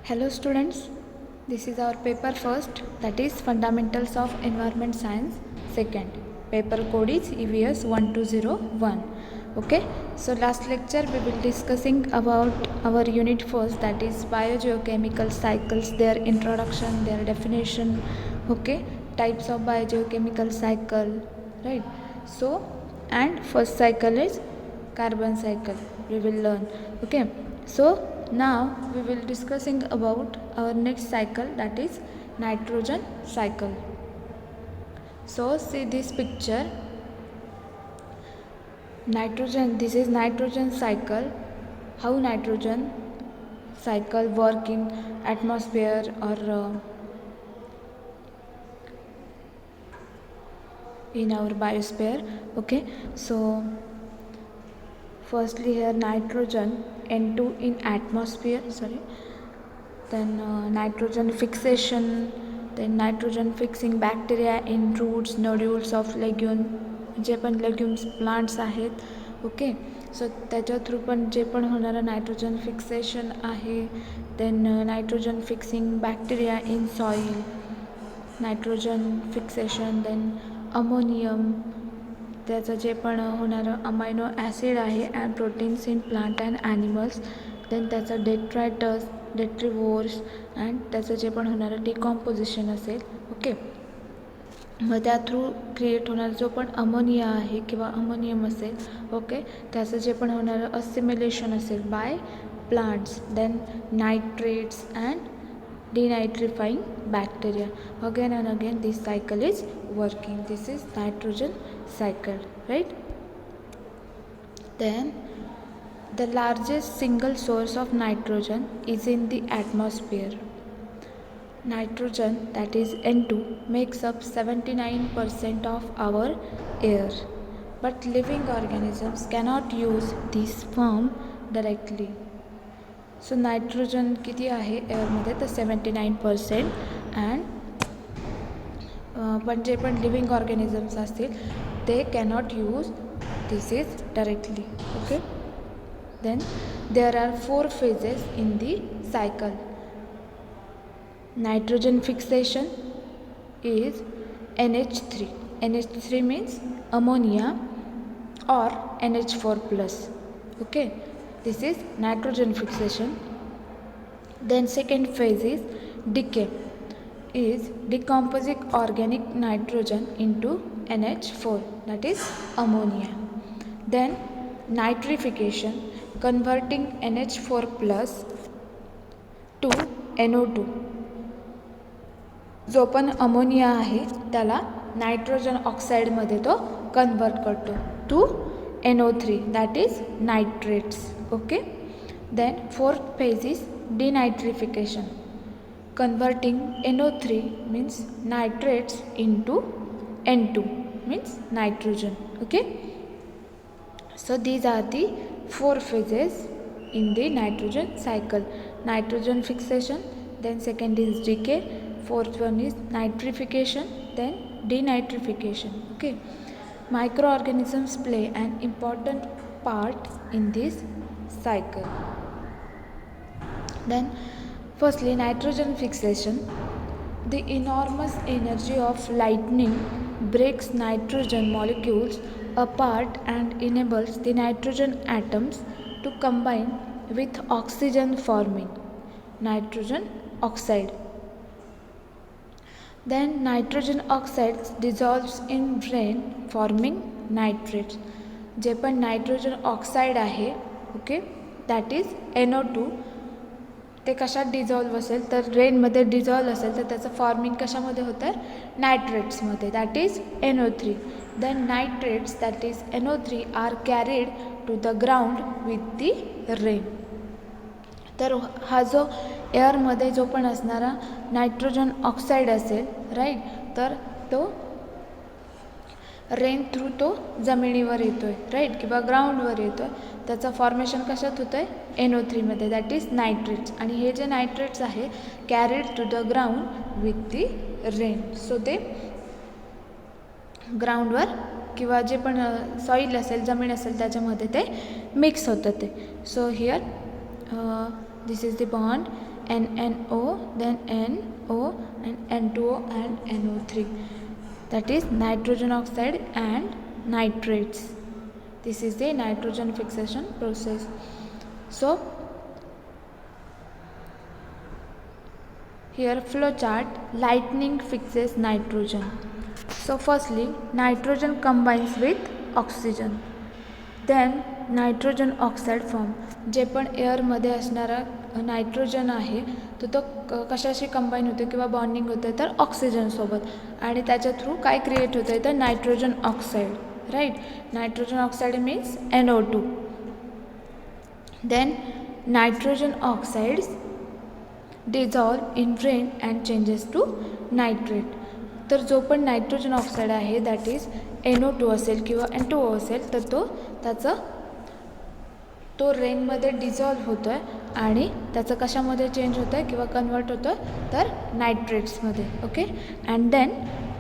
Hello students, this is our paper first, that is Fundamentals of Environment Science. Second, paper code is EVS 1201. Okay, so last lecture we will discussing about our unit first, that is biogeochemical cycles, their introduction, their definition. Okay, types of biogeochemical cycle, right? So, and first cycle is carbon cycle we will learn. Okay, so now we will discussing about our next cycle, that is nitrogen cycle. So see this picture, nitrogen, this is nitrogen cycle. How nitrogen cycle work in atmosphere or in our biosphere. Okay, so firstly here nitrogen N2 in atmosphere, then nitrogen fixation, then nitrogen fixing bacteria in roots, nodules of legume, जे पण legumes plants आहेत. Okay, so त्याच्या through पण जे पण होणारं nitrogen fixation आहे. Then nitrogen fixing bacteria in soil, nitrogen fixation, then ammonium, त्याचं जे पण होणारं अमायनो ॲसिड आहे and proteins in plant and animals, then त्याचं डेट्रायटस, डेट्रिवोर्स अँड त्याचं जे पण होणारं डिकॉम्पोजिशन असेल. ओके, मग त्या थ्रू क्रिएट होणारा जो पण अमोनिया आहे किंवा अमोनियम असेल, ओके, त्याचं जे पण होणारं असिमिलेशन असेल by plants, then nitrates and denitrifying bacteria. Again and again this cycle is working. This is nitrogen cycle, right? Then the largest single source of nitrogen is in the atmosphere. Nitrogen, that is N2, makes up 79% of our air, but living organisms cannot use this form directly. So nitrogen किती आहे एअरमध्ये, तर 79%. And पण जे पण living organisms असतील ते cannot use this is directly. Okay, then there are 4 phases in the cycle. Nitrogen fixation is NH3. NH3 means ammonia or NH4+. Okay, this is nitrogen fixation. Then second phase is decay, is decomposing organic nitrogen into NH4, that is ammonia. Then nitrification, converting NH4+ to NO2. जो पण ammonia आहे त्याला nitrogen ऑक्साईडमध्ये तो convert करतो to NO3, that is nitrates. Okay, then fourth phase is denitrification, converting NO3 means nitrates into N2 means nitrogen. Okay, so these are the 4 phases in the nitrogen cycle. Nitrogen fixation, then second is decay, fourth one is nitrification, then denitrification. Okay, microorganisms play an important part in this cycle. Then firstly nitrogen fixation, the enormous energy of lightning breaks nitrogen molecules apart and enables the nitrogen atoms to combine with oxygen, forming nitrogen oxide. Then nitrogen oxide dissolves in rain, forming nitrates. जे पण nitrogen oxide आहे, okay, that is NO2, ते कशात dissolve असेल तर रेनमध्ये dissolve असेल तर त्याचं फॉर्मिंग कशामध्ये होतं, नायट्रेट्समध्ये, that is NO3. Then nitrates, that is NO3, are carried to the ground with the rain. तर हा जो एअरमध्ये जो पण असणारा नायट्रोजन ऑक्साईड असेल, राईट, तर तो रेन थ्रू तो जमिनीवर येतो आहे, राईट, किंवा ग्राउंडवर येतो आहे. त्याचं फॉर्मेशन कशात होतं आहे, NO3मध्ये, दॅट इज नायट्रेट्स. आणि हे जे नायट्रेट्स आहे carried to the ground with the rain, so ते ग्राउंडवर किंवा जे पण सॉईल असेल, जमीन असेल, त्याच्यामध्ये ते मिक्स होतं ते. So here this is the bond NNO, then NO, and N2O and NO3. That is nitrogen oxide and nitrates. This is the nitrogen fixation process. So here flow chart, lightning fixes nitrogen. So firstly nitrogen combines with oxygen, then nitrogen oxide form. जे पण एअरमध्ये असणारा nitrogen आहे तो कशाशी combine होतो किंवा bonding होतं तर ऑक्सिजनसोबत, आणि त्याच्या थ्रू काय क्रिएट होतं आहे तर nitrogen oxide. Right, nitrogen oxide means NO2. Then nitrogen oxides dissolve in rain and changes to nitrate. तर जो पण नायट्रोजन ऑक्साईड आहे दॅट इज NO2 असेल किंवा N2O असेल तर तो रेनमध्ये डिझॉल्व होतो आहे आणि त्याचं कशामध्ये चेंज होतं आहे किंवा कन्वर्ट होतं आहे तर नायट्रेट्समध्ये. Okay, and then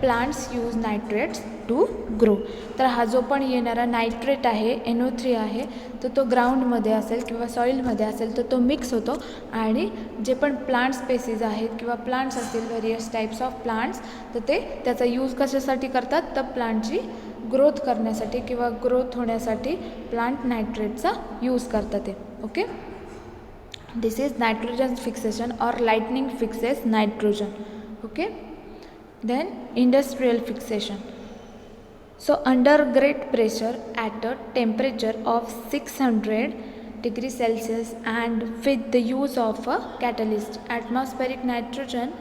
plants use nitrates to grow. तर हा जो पण येणारा नायट्रेट आहे NO3 आहे तर तो ग्राउंडमध्ये असेल किंवा सॉईलमध्ये असेल तर तो मिक्स होतो, आणि जे पण प्लांट स्पेसीज आहेत किंवा प्लांट्स असतील व्हेरियस टाईप्स ऑफ प्लांट्स तर ते त्याचा यूज कशासाठी करतात तर प्लांटची ग्रोथ करण्यासाठी किंवा ग्रोथ होण्यासाठी प्लांट नायट्रेटचा यूज करतात ते. Okay, this is nitrogen fixation or lightning fixes nitrogen. Okay, then industrial fixation. So under great pressure at a temperature of 600 degrees Celsius and with the use of a catalyst, atmospheric nitrogen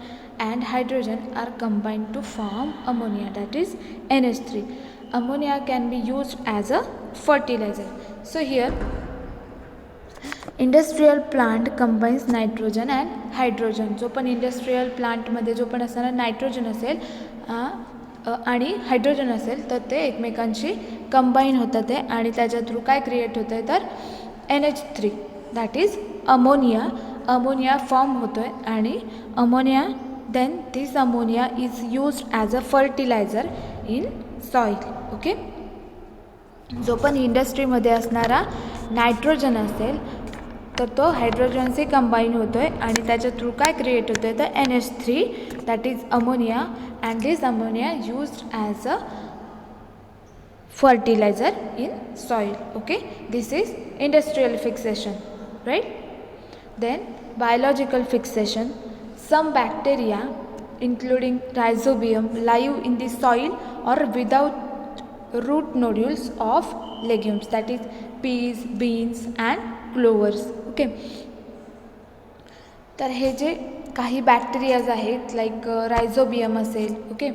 and hydrogen are combined to form ammonia, that is NH3. Ammonia can be used as a fertilizer. So here industrial plant combines nitrogen and hydrogen. जो पण industrial प्लांटमध्ये जो पण असणारा nitrogen असेल आणि hydrogen असेल तर ते एकमेकांशी कंबाईन होतात आहे आणि त्याच्या थ्रू काय क्रिएट होतं आहे तर NH3 that is ammonia. Ammonia form होतो आहे आणि ammonia then this ammonia is used as a fertiliser in soil. Okay, जो पण इंडस्ट्रीमध्ये असणारा नायट्रोजन असेल तर तो हायड्रोजनशी कंबाईन होतो आहे आणि त्याच्या थ्रू काय क्रिएट होतं आहे तर NH3 that is ammonia, and this ammonia used as a fertiliser in soil. Okay, this is industrial fixation. Right, then biological fixation. Some bacteria including rhizobium live in the soil or without root nodules of legumes, that is peas, beans and clovers. Okay, तर हे जे काही bacterias आहेत like rhizobium असेल. Okay,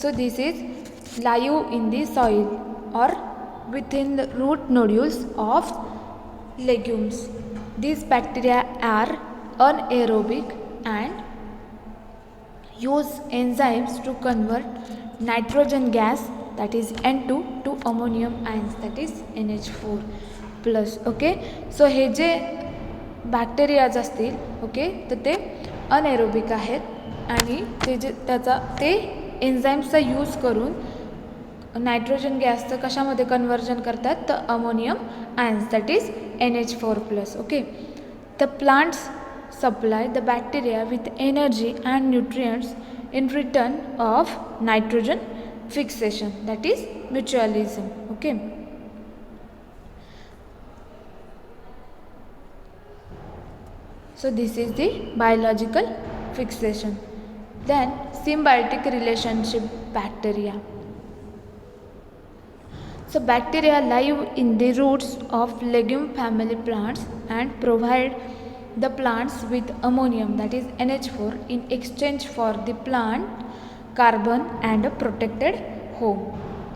so this is live in the soil or within the root nodules of legumes. These bacteria are anaerobic and use enzymes to convert nitrogen gas that is N2 to ammonium ions that is NH4 plus. Okay, so हे जे bacterias असतील okay तर ते anaerobic आहेत आणि ते एन्झाईम्सचा use करून nitrogen गॅसचं कशामध्ये कन्वर्जन करतात तर ammonium ions that is NH4 plus. Okay, the plants supply the bacteria with energy and nutrients in return of nitrogen fixation, that is mutualism. Okay, so this is the biological fixation. Then symbiotic relationship bacteria. So bacteria live in the roots of legume family plants and provide the plants with ammonium that is NH4 in exchange for the plant carbon and a protected home.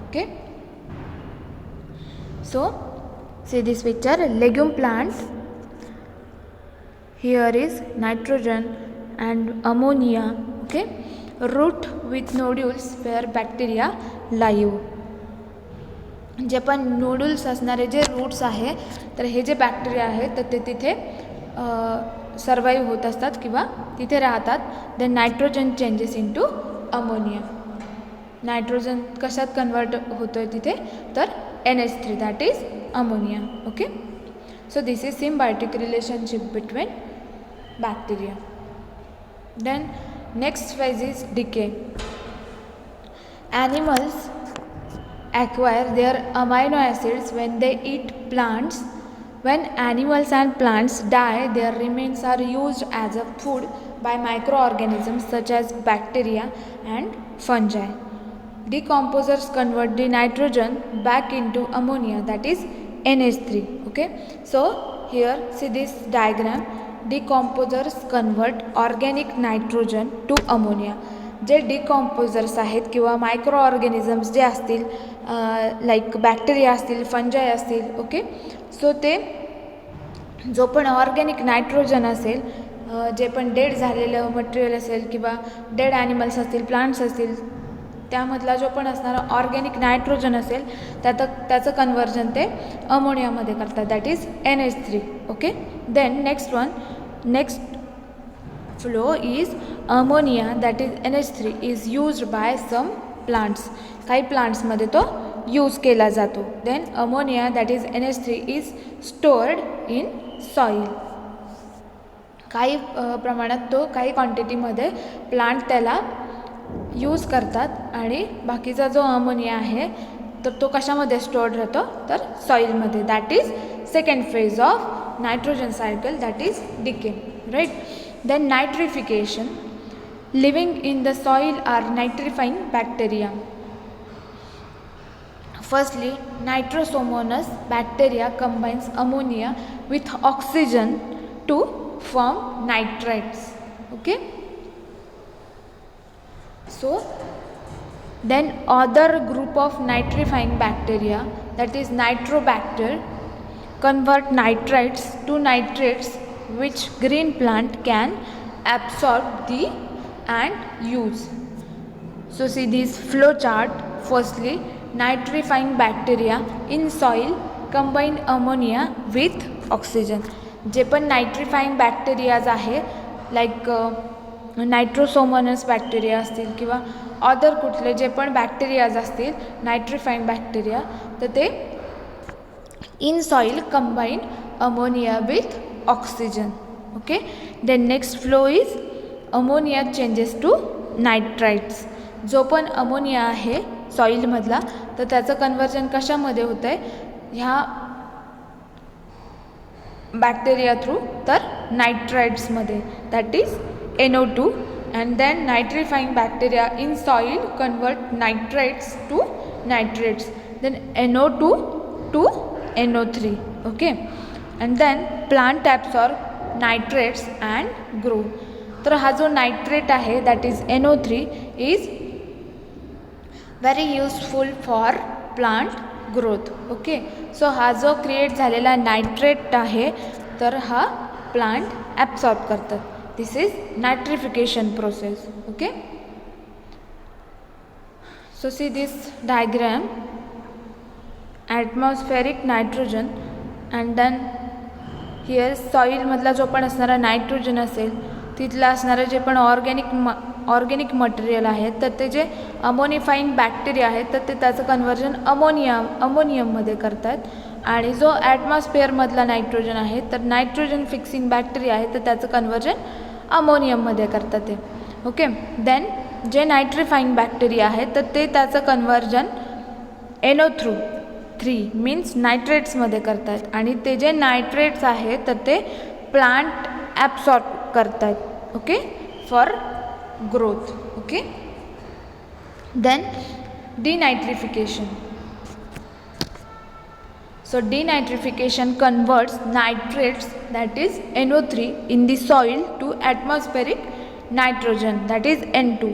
Okay, so see this picture, legume plant, here is nitrogen and ammonia. Okay, root with nodules where bacteria live. जे पण nodules असणारे जे roots आहे तर हे जे bacteria आहेत तर ते तिथे सर्वाईव्ह होत असतात किंवा तिथे राहतात. Then nitrogen changes into ammonia. Nitrogen कशात कन्वर्ट होतो आहे तिथे तर NH3 that is ammonia. Okay, so this is symbiotic relationship between bacteria. Then next phase is decay. Animals acquire their amino acids when they eat plants. When animals and plants die, their remains are used as a food by microorganisms such as bacteria and fungi. Decomposers convert the nitrogen back into ammonia, that is NH3. Okay, so here see this diagram. Decomposers convert organic nitrogen to ammonia. जे डिकॉम्पोजर्स आहेत किंवा micro organisms जे असतील, like bacteria असतील, फंजाय असतील, okay, so ते जो पण ऑर्गॅनिक नायट्रोजन असेल, जे पण डेड झालेलं मटेरियल असेल किंवा डेड ॲनिमल्स असतील, प्लांट्स असतील, त्यामधला जो पण असणारा ऑर्गॅनिक नायट्रोजन असेल त्याचं कन्वर्जन ते अमोनियामध्ये करतात, that is NH3. Okay, then next flow is ammonia, that is NH3 is used by some plants. काही प्लांट्समध्ये तो यूज केला जातो. Then ammonia that is NH3 is stored in soil. काही प्रमाणात तो काही क्वांटिटीमध्ये प्लांट त्याला यूज करतात आणि बाकीचा जो अमोनिया आहे तर तो कशामध्ये स्टोर्ड राहतो तर सॉईलमध्ये. That is second phase of nitrogen cycle, that is decay, right. Then nitrification. Living in the soil are nitrifying bacteria. Firstly, Nitrosomonas bacteria combines ammonia with oxygen to form nitrates. Okay. So then other group of nitrifying bacteria, that is Nitrobacter, convert nitrites to nitrates which green plant can absorb and use. So see this flow chart. Firstly, nitrifying bacteria in soil combine ammonia with oxygen. जे पण नायट्रिफाईंग bacterias आहे, like नायट्रोसोमोनस bacteria असतील किंवा other कुठले जे पण bacterias असतील नायट्रिफाईंग bacteria, तर ते in soil combine ammonia with oxygen. Okay, then next flow is ammonia changes to nitrites. जो पण अमोनिया आहे सॉईलमधला तर त्याचं कन्वर्जन कशामध्ये होतं आहे ह्या बॅक्टेरिया थ्रू तर नायट्राइट्समध्ये, that is NO2. And then nitrifying bacteria in soil convert nitrites to nitrates, then NO2 to NO3. Okay, and then plant absorb nitrates and grow. तर हा जो नायट्रेट आहे that is NO3 is very useful for plant growth. Okay, so हा जो create झालेला nitrate आहे तर हा प्लांट ॲब्सॉर्ब करतात. This is nitrification process. Okay, so see this diagram. Atmospheric nitrogen and then here सॉईलमधला जो पण असणारा नायट्रोजन असेल तिथलं असणारं जे पण ऑर्गॅनिक मटेरियल आहे तर ते जे अमोनिफाईंग बॅक्टेरिया आहेत तर ते त्याचं कन्वर्जन अमोनियममध्ये करतात. आणि जो ॲटमॉस्फिअरमधला नायट्रोजन आहे तर नायट्रोजन फिक्सिंग बॅक्टेरिया आहे तर त्याचं कन्वर्जन अमोनियममध्ये करतात ते. ओके, देन जे नायट्रिफाईंग बॅक्टेरिया आहेत तर ते त्याचं कन्वर्जन NO3 मीन्स नायट्रेट्समध्ये करतात आणि ते जे नायट्रेट्स आहेत तर ते प्लांट ॲब्सॉर्ब करतात. Okay, for growth. Okay, then denitrification. So denitrification converts nitrates, that is NO3 in the soil to atmospheric nitrogen, that is N2,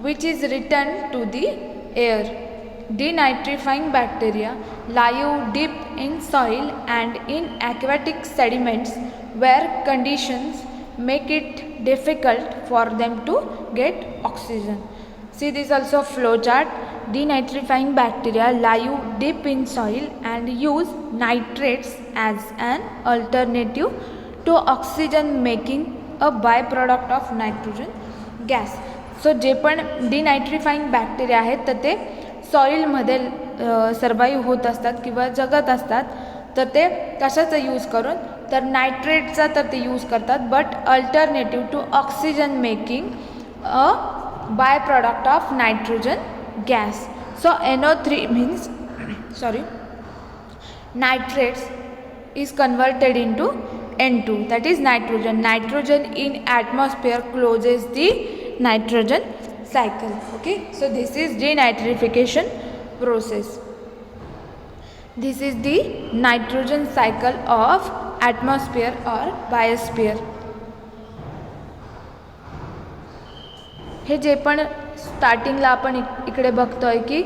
which is returned to the air. Denitrifying bacteria live deep in soil and in aquatic sediments where conditions make it difficult for them to get oxygen. See this also flow chart. Denitrifying bacteria live deep in soil and use nitrates as an alternative to oxygen, making a byproduct of nitrogen gas. So जे पण डिनायट्रिफाईंग bacteria आहेत तर ते सॉईलमध्ये survive होत असतात किंवा जगत असतात तर ते कशाचा यूज करून तर नायट्रेटचा तर ते यूज करतात, but alternative to oxygen making a by product of nitrogen gas. So NO3 means nitrates is converted into N2, that is nitrogen. Nitrogen in atmosphere closes the nitrogen cycle. Okay, so this is denitrification process. This is the nitrogen cycle of atmosphere or biosphere. हे जे पण स्टार्टिंगला आपण इकडे बघतोय की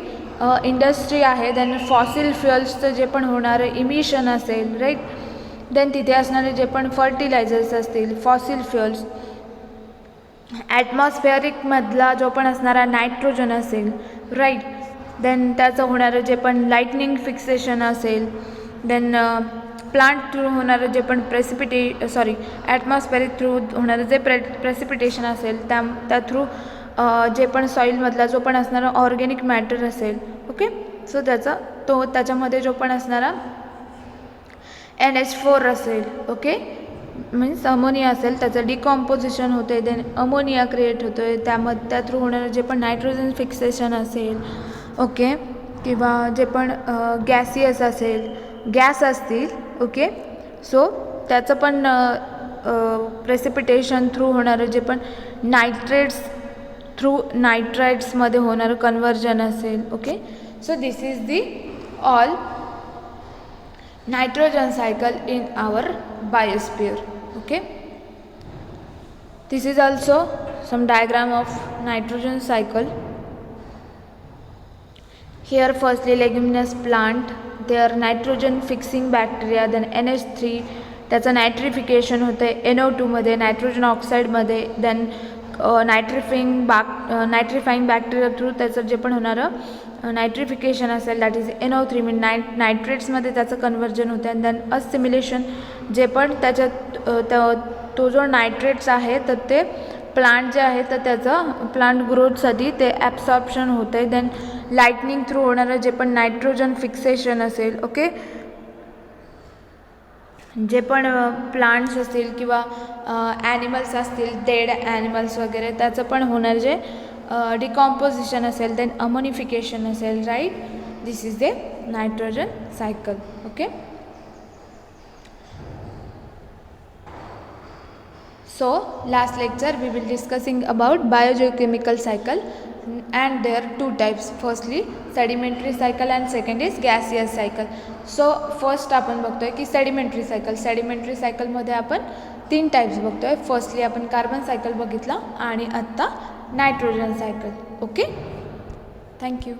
industry आहे, then fossil फ्युअल्सचं जे पण होणारं इमिशन असेल, राईट, देन तिथे असणारे जे पण फर्टिलायझर्स असतील, फॉसिल फ्युअल्स, ॲटमॉस्फेअरिकमधला जो पण असणारा नायट्रोजन असेल, राईट, देन त्याचं होणारं जे पण लाईटनिंग फिक्सेशन असेल, देन प्लांट थ्रू होणारं जे पण ॲटमॉस्फेरिक थ्रू होणारं जे प्रेसिपिटेशन असेल, त्या थ्रू जे पण सॉईलमधला जो पण असणारा ऑर्गॅनिक मॅटर असेल, ओके, सो त्याच्यामध्ये जो पण असणारा NH4 असेल, ओके, मीन्स अमोनिया असेल, त्याचं डिकॉम्पोजिशन होतं आहे, देन अमोनिया क्रिएट होतो आहे, त्या थ्रू होणारं जे पण नायट्रोजन फिक्सेशन असेल, ओके, किंवा जे पण गॅसियस असेल, गॅस असतील, ओके, सो त्याचं पण प्रेसिपिटेशन थ्रू होणारं जे पण नायट्रेट्स थ्रू नायट्राइट्समध्ये होणारं कन्वर्जन असेल, okay, so this is the all nitrogen cycle in our biosphere. Okay, this is also some diagram of nitrogen cycle. Here firstly leguminous plant, their nitrogen fixing bacteria, then NH3, त्याचं नायट्रिफिकेशन होतं आहे NO2 मध्ये, nitrogen ऑक्साईडमध्ये, then nitrifying bacteria through त्याचं जे पण होणारं नायट्रिफिकेशन असेल, that is NO3 मीन नायट्रेट्समध्ये त्याचं कन्वर्जन होतं आहे, देन असिमिलेशन, जे पण त्याच्यात तो जो नायट्रेट्स आहे तर ते प्लांट जे आहे तर त्याचं प्लांट ग्रोथसाठी ते ॲब्सॉर्प्शन होतं आहे, देन लाईटनिंग थ्रू होणारं जे पण नायट्रोजन फिक्सेशन असेल, ओके, जे पण प्लांट्स असतील किंवा ॲनिमल्स असतील, डेड ॲनिमल्स वगैरे, त्याचं पण होणार जे डिकॉम्पोजिशन असेल, देन अमोनिफिकेशन असेल, right, this is the nitrogen cycle. Okay, so last lecture we will discussing about biogeochemical cycle and there are two types, firstly sedimentary cycle and second is gaseous cycle. so first आपण बघतोय की sedimentary cycle मध्ये आपण 3 types बघतोय. Firstly आपण carbon cycle बघितला आणि आत्ता नायट्रोजन सायकल. Okay, thank you.